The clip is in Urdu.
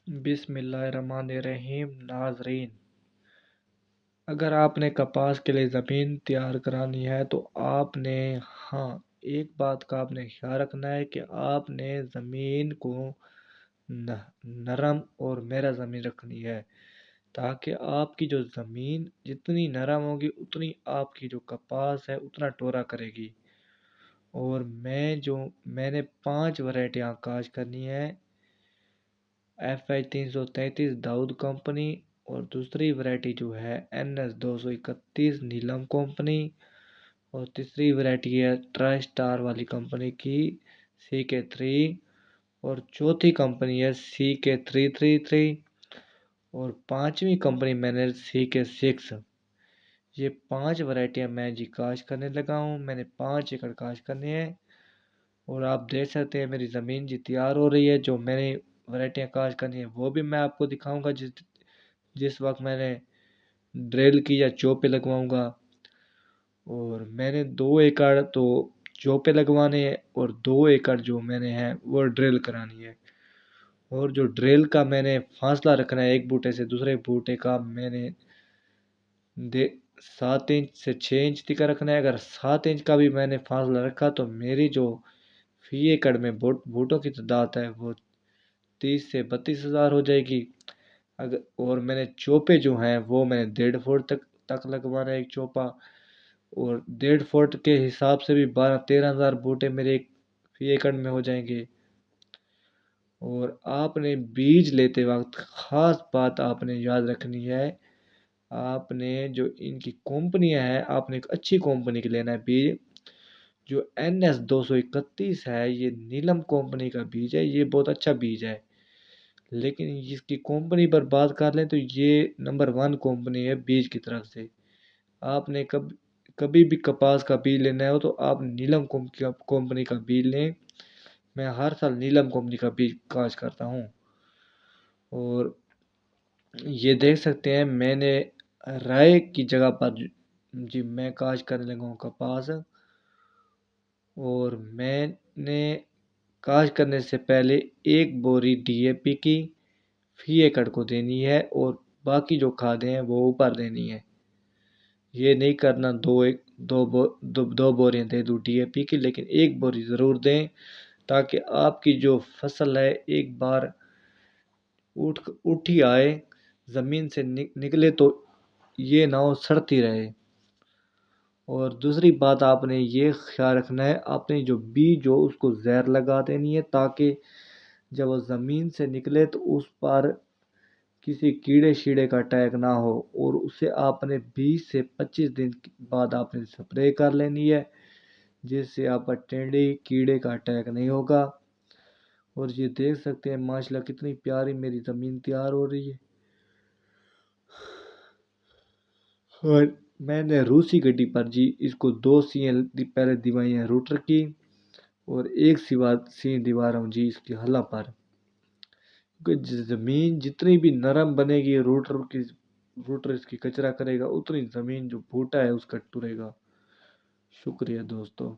بسم اللہ الرحمن الرحیم ناظرین، اگر آپ نے کپاس کے لیے زمین تیار کرانی ہے تو آپ نے ہاں ایک بات کا آپ نے خیال رکھنا ہے کہ آپ نے زمین کو نرم اور میرا زمین رکھنی ہے، تاکہ آپ کی جو زمین جتنی نرم ہوگی اتنی آپ کی جو کپاس ہے اتنا ٹورا کرے گی۔ اور میں نے 5 ورائٹیاں کاشت کرنی ہے، FI 333 داؤد کمپنی، اور دوسری ورائٹی جو ہے NS 231 نیلم کمپنی، اور تیسری ورائٹی ہے ٹرائی سٹار والی کمپنی کی CK3، اور چوتھی کمپنی ہے CK333، اور پانچویں کمپنی میں نے CK6۔ یہ 5 ورائٹیاں میں جی کاشت کرنے لگا ہوں، میں نے 5 ایکڑ کاشت کرنے ہیں، اور آپ دیکھ سکتے ہیں میری زمین جی تیار ہو رہی ہے۔ جو میں نے ورائٹیاں کاشت کرنی ہے وہ بھی میں آپ کو دکھاؤں گا جس وقت میں نے ڈرل کی یا چوپے لگواؤں گا۔ اور میں نے 2 ایکڑ تو چوپے لگوانے ہیں، اور 2 ایکڑ جو میں نے ہے وہ ڈرل کرانی ہے۔ اور جو ڈرل کا میں نے فاصلہ رکھنا ہے ایک بوٹے سے دوسرے بوٹے کا، میں نے 7 انچ سے 6 انچ تک رکھنا ہے۔ اگر 7 انچ کا بھی میں نے فاصلہ رکھا تو میری جو فی ایکڑ میں بوٹوں کی تعداد ہے وہ 30 سے 32 ہزار ہو جائے گی۔ اور میں نے چوپے جو ہیں وہ میں نے 1.5 فٹ تک لگوانا ہے ایک چوپا، اور 1.5 فٹ کے حساب سے بھی 12-13 ہزار بوٹے میرے ایک فی ایکڑ میں ہو جائیں گے۔ اور آپ نے بیج لیتے وقت خاص بات آپ نے یاد رکھنی ہے، آپ نے جو ان کی کمپنیاں ہیں آپ نے ایک اچھی کمپنی کی لینا ہے بیج۔ جو NS 231 ہے یہ نیلم کمپنی کا بیج ہے، یہ بہت اچھا بیج ہے، لیکن اس کی کمپنی پر بات کر لیں تو یہ نمبر 1 کمپنی ہے بیج کی طرف سے۔ آپ نے کبھی بھی کپاس کا بیج لینا ہو تو آپ نیلم کمپنی کا بیج لیں۔ میں ہر سال نیلم کمپنی کا بیج کاشت کرتا ہوں۔ اور یہ دیکھ سکتے ہیں میں نے رائے کی جگہ پر جی میں کاشت کرنے لگا ہوں کپاس، اور میں نے کاشت کرنے سے پہلے 1 بوری DAP کی فی ایکڑ کو دینی ہے، اور باقی جو کھادیں ہیں وہ اوپر دینی ہے۔ یہ نہیں کرنا دو بوریاں دے دوں DAP کی، لیکن 1 بوری ضرور دیں، تاکہ آپ کی جو فصل ہے ایک بار اٹھی آئے زمین سے نکلے تو یہ نہ ہو سڑتی رہے۔ اور دوسری بات آپ نے یہ خیال رکھنا ہے، اپنی جو بیج ہو اس کو زہر لگا دینی ہے، تاکہ جب وہ زمین سے نکلے تو اس پر کسی کیڑے شیڑے کا اٹیک نہ ہو، اور اسے آپ نے 20 سے 25 دن بعد آپ نے سپرے کر لینی ہے، جس سے آپ پر ٹینڈی کیڑے کا اٹیک نہیں ہوگا۔ اور یہ دیکھ سکتے ہیں ماشاءاللہ کتنی پیاری میری زمین تیار ہو رہی ہے۔ اور میں نے روسی گڈی پر جی اس کو 2 سییں پہلے دیوائی ہیں روٹر کی، اور 1 سی دیوا رہا ہوں جی اس کی ہلا پر، کیونکہ زمین جتنی بھی نرم بنے گی روٹر اس کی کچرا کرے گا اتنی زمین جو بھوٹا ہے اس کا ٹرے گا۔ شکریہ دوستو۔